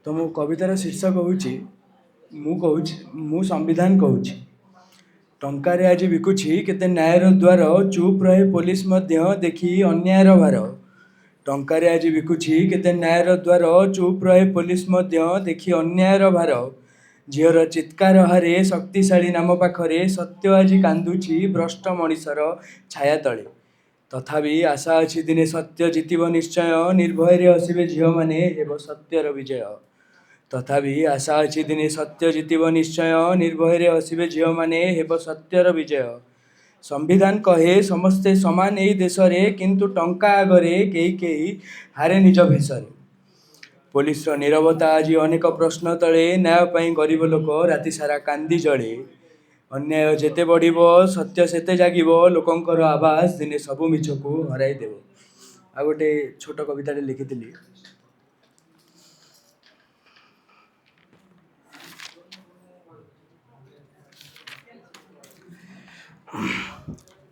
तो मो कवितार शीर्षक हूँ मु संविधान कहूँ टंकार आज बिकुछि केते न्यायर द्वार चुप रहे पुलिस मध्य देखी अन्यायर भार टंकार आज बिकुछि केते न्यायर द्वार चुप रहे पुलिस मध्य देखी अन्यायर भार झीर चित्कार हारे शक्तिशाली नाम पाखरे सत्य आज कांदुछि भ्रष्ट मनीषर छाया तले तथापि आशा अच्छी दिने सत्य जितिब निश्चय निर्भय हसिबे झील माने हेब सत्यर विजय तथापि आशा अच्छी दिने सत्य जितिब निश्चय निर्भय हसिबे झील माने हेब सत्यर विजय संविधान कहे समस्ते समान एई देश रे किंतु टंका आगरे केही केही हारे निज भेषरे पुलिस नीरवता आज अनेक प्रश्न तले न्याय पाई गरीब लोक राति सारा कांदी जले अन्याय जेते बढ़िब सत्य सेते जागिब लोकंकर आवाज दिने सबु मिछ को हराई देव आ गोटे छोट कविता लिखिली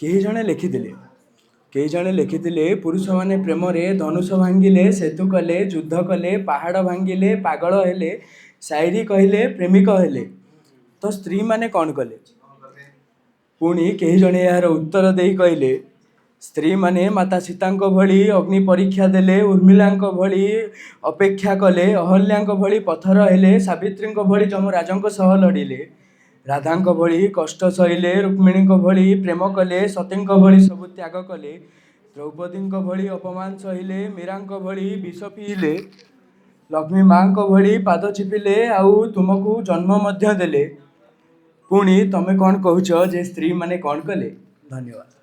कई जणे लिखिले पुरुष माने प्रेम रे धनुष भांगिले सेतु कले युद्ध कले पहाड़ भांगिले पागल हेले शायरी कहले प्रेमिक हेले तो स्त्री माने कौन कले पुणी कई जणे यार उत्तर देई कहले स्त्री माने माता सीता भली अग्नि परीक्षा देले उर्मिला भली अपेक्षा कले अहल्या भली पथर हेले सावित्री भली जमराज सह लड़िले राधा भली कष्ट सहिले रुक्मिणी भली प्रेम कले सती भली सब त्याग कले द्रौपदी भली अपमान सहिले मीरा भली विष पीले लक्ष्मी माँ भली पाद चिपिले आउ तुमको जन्म मध्य देले पुणी तमे कौन कहूच जे स्त्री माने कौन कले। धन्यवाद।